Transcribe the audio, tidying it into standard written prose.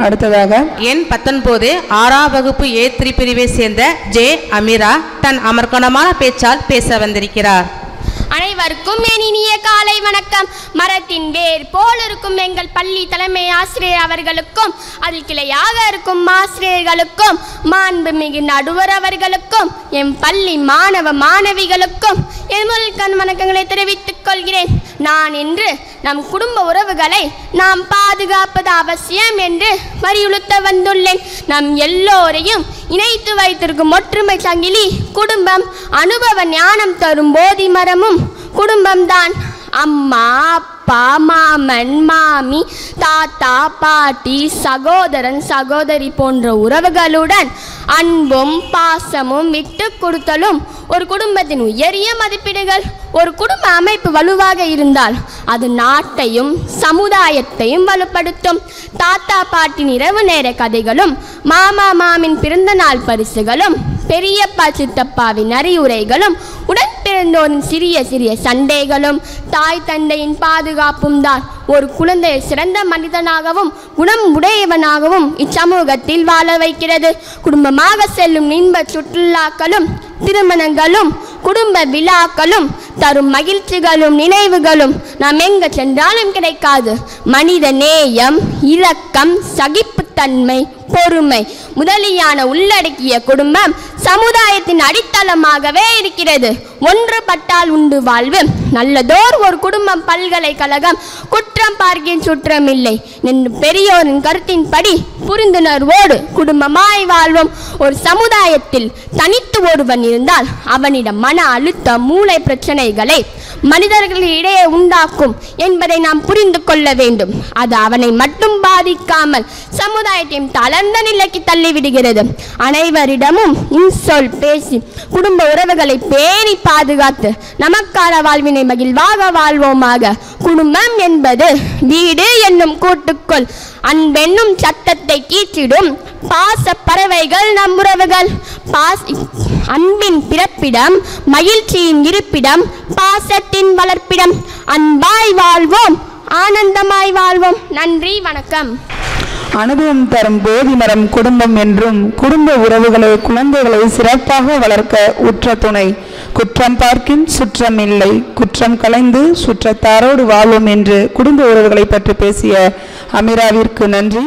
அடுத்ததாக எண் 19 6ஆம் வகுப்பு A3 பிரிவை சேர்ந்த ஜே அமீரா தன் அமர்க்கணமான பேச்சால் பேச வந்திருக்கிறார். அனைவருக்கும் என் இனிய காலை வணக்கம். மரத்தின் வேர் போல் இருக்கும் எங்கள் பள்ளி தலைமை ஆசிரியர் அவர்களுக்கும் அதில் கிளையாக இருக்கும் ஆசிரியர்களுக்கும் மாண்புமிகு நடுவர் அவர்களுக்கும் என் பள்ளி மாணவ மாணவிகளுக்கும் என் முதல் வணக்கங்களை தெரிவித்துக் கொள்கிறேன். நான் இன்று நம் குடும்ப உறவுகளை நாம் பாதுகாப்பது அவசியம் என்று வலியுறுத்த வந்துள்ளேன். நம் எல்லோரையும் இணைத்து வைத்திருக்கும் ஒற்றுமை சங்கிலி குடும்பம். அனுபவ ஞானம் தரும் போதி மரமும் குடும்பம்தான். அம்மா, அப்பா, மாமன், மாமி, தாத்தா, பாட்டி, சகோதரன், சகோதரி போன்ற உறவுகளுடன் அன்பும் பாசமும் விட்டு கொடுத்தலும் ஒரு குடும்பத்தின் உயரிய மதிப்பீடுகள். ஒரு குடும்ப அமைப்பு வலுவாக இருந்தால் அது நாட்டையும் சமுதாயத்தையும் வலுப்படுத்தும். தாத்தா பாட்டின் இரவு நேர கதைகளும், மாமா மாமின் பிறந்த நாள் பரிசுகளும், பெரியப்பா சித்தப்பாவின் அறிவுரைகளும், உடன் பிறந்தோரின் சிறிய சிறிய சண்டைகளும், தாய் தந்தையின் பாதுகாப்பும் தான் ஒரு குழந்தையை சிறந்த மனிதனாகவும் குணம் உடையவனாகவும் இச்சமூகத்தில் வாழ வைக்கிறது. குடும்பமாக செல்லும் இன்ப சுற்றுலாக்களும், திருமணங்களும், குடும்ப விழாக்களும் தரும் மகிழ்ச்சிகளும் நினைவுகளும் நாம் எங்க சென்றாலும் கிடைக்காது. மனித நேயம், இரக்கம், சகிப்புத்தன்மை, பொறுமை முதலியான உள்ளடக்கிய குடும்பம் சமுதாயத்தின் அடித்தளமாகவே இருக்கிறது. ஒன்றுபட்டால் உண்டு வாழ்வு. நல்லதோர் ஒரு குடும்பம் பல்கலைக்கழகம். குற்றம் பார்க்கின் சுற்றமில்லை என்று பெரியோரின் கருத்தின்படி புரிந்துணர்வோடு குடும்பமாய் வாழ்வோம். ஒரு சமுதாயத்தில் தனித்து ஒருவன் இருந்தால் அவனிடம் மன அழுத்த மூளை பிரச்சனைகளை மனிதர்களிடையே உண்டாக்கும் என்பதை நாம் புரிந்து கொள்ள வேண்டும். அது அவனை மட்டும் பாதிக்காமல் சமுதாயத்தையும் தளர்ந்த நிலைக்கு தள்ளிவிடுகிறது. அனைவரிடமும் இன்சொல் பேசி குடும்ப உறவுகளை பேணி பாதுகாத்து நமக்கான வாழ்வினை மகிழ்வாக வாழ்வோமாக. குடும்பம் என்பது வீடு என்னும் கூட்டுக்குள் அன்பென்னும் சட்டத்தை கீற்றிடும் பாச பறவைகள் நம் உறவுகள். அன்பின் பிறப்பிடம், மகிழ்ச்சியின் இருப்பிடம், பாசத்தின் வளர்ப்பிடம். அன்பாய் வாழ்வோம், ஆனந்தமாய் வாழ்வோம். நன்றி, வணக்கம். அனுபவம் தரும் போதி மரம் குடும்பம் என்றும் குடும்ப உறவுகளை குழந்தைகளை சிறப்பாக வளர்க்க உற்ற துணை. குற்றம் பார்க்கின் சுற்றமில்லை, குற்றம் களைந்து சுற்றத்தாரோடு வாழ்வோம் என்று குடும்ப உறவுகளை பற்றி பேசிய அமீராவிற்கு நன்றி.